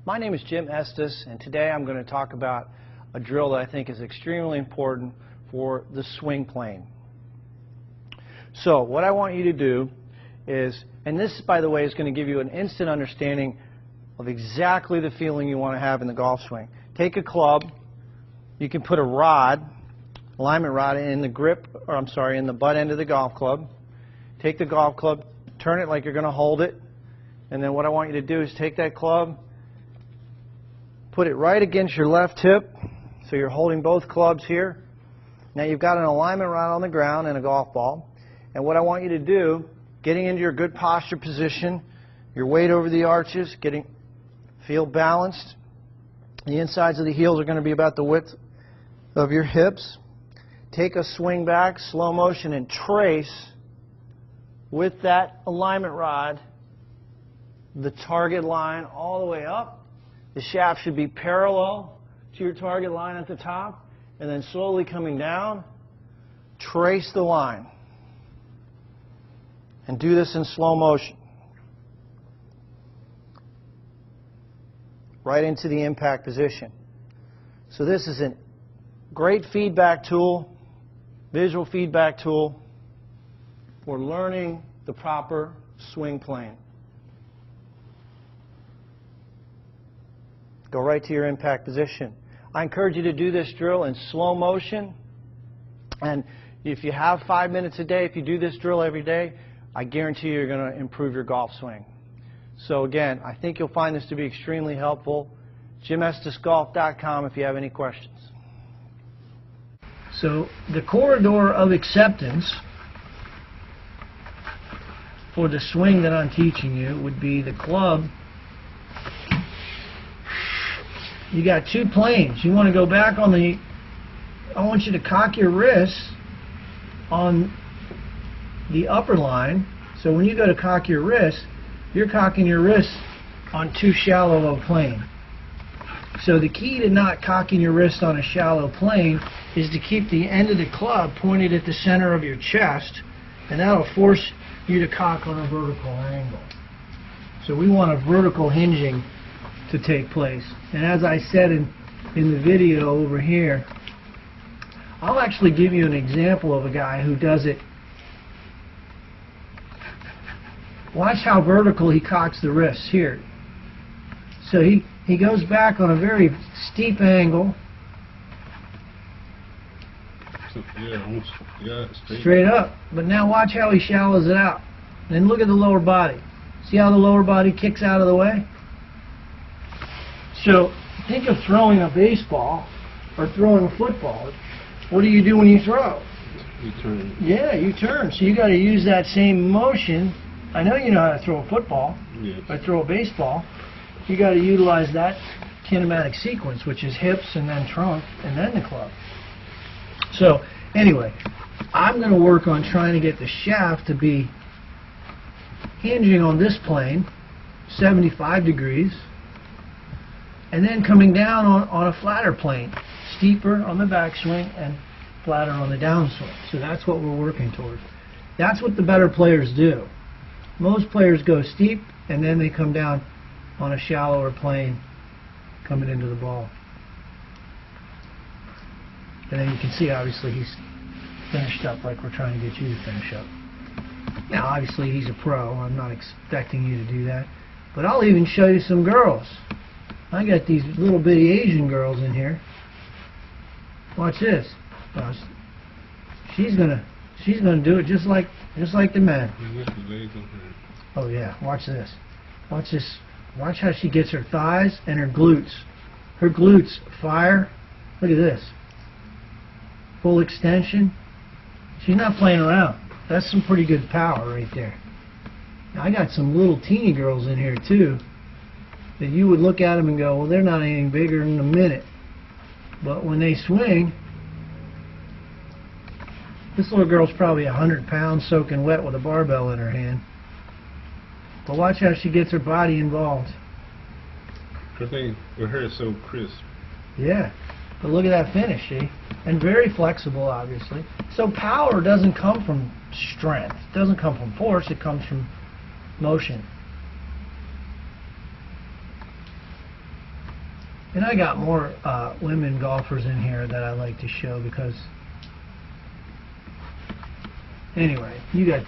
My name is Jim Estes, and today I'm going to talk about a drill that I think is extremely important for the swing plane. So what I want you to do is, and this by the way is going to give you an instant understanding of exactly the feeling you want to have in the golf swing. Take a club, you can put a rod, alignment rod in the grip, or I'm sorry, in the butt end of the golf club. Take the golf club, turn it like you're going to hold it, and then what I want you to do is take that club, put it right against your left hip, so you're holding both clubs here. Now you've got an alignment rod on the ground and a golf ball, and what I want you to do, getting into your good posture position, your weight over the arches, feel balanced. The insides of the heels are going to be about the width of your hips. Take a swing back, slow motion, and trace with that alignment rod the target line all the way up. The shaft should be parallel to your target line at the top, and then slowly coming down, trace the line. And do this in slow motion. Right into the impact position. So this is a great feedback tool, visual feedback tool for learning the proper swing plane. Go right to your impact position. I encourage you to do this drill in slow motion, and if you have 5 minutes a day, if you do this drill every day, I guarantee you're going to improve your golf swing. So again, I think you'll find this to be extremely helpful. JimEstesGolf.com if you have any questions. So the corridor of acceptance for the swing that I'm teaching you would be the club. You got two planes. You want to go back on the, I want you to cock your wrists on the upper line. So when you go to cock your wrist, you're cocking your wrist on too shallow a plane. So the key to not cocking your wrist on a shallow plane is to keep the end of the club pointed at the center of your chest, and that'll force you to cock on a vertical angle. So we want a vertical hinging to take place. And as I said in the video over here, I'll actually give you an example of a guy who does it. Watch how vertical he cocks the wrists here. So he goes back on a very steep angle. Straight up. But now watch how he shallows it out. And look at the lower body. See how the lower body kicks out of the way? So think of throwing a baseball or throwing a football. What do you do when you throw? You turn. Yeah, you turn. So you got to use that same motion. I know you know how to throw a football, yes. Or throw a baseball. You got to utilize that kinematic sequence, which is hips and then trunk and then the club. So anyway, I'm going to work on trying to get the shaft to be hinging on this plane, 75 degrees, and then coming down on a flatter plane, steeper on the backswing and flatter on the downswing. So that's what we're working towards. That's what the better players do. Most players go steep and then they come down on a shallower plane coming into the ball. And then you can see obviously he's finished up like we're trying to get you to finish up. Now obviously he's a pro, I'm not expecting you to do that, but I'll even show you some girls. I got these little bitty Asian girls in here. Watch this. She's gonna do it just like the men. Oh yeah, watch this. Watch this. Watch how she gets her thighs and her glutes. Her glutes fire. Look at this. Full extension. She's not playing around. That's some pretty good power right there. Now, I got some little teeny girls in here too that you would look at them and go, well, they're not anything bigger than a minute. But when they swing, this little girl's probably 100 pounds soaking wet with a barbell in her hand. But watch how she gets her body involved. Her thing, her hair is so crisp. Yeah. But look at that finish, see? And very flexible, obviously. So power doesn't come from strength. It doesn't come from force. It comes from motion. And I got more women golfers in here that I like to show because, anyway, you got the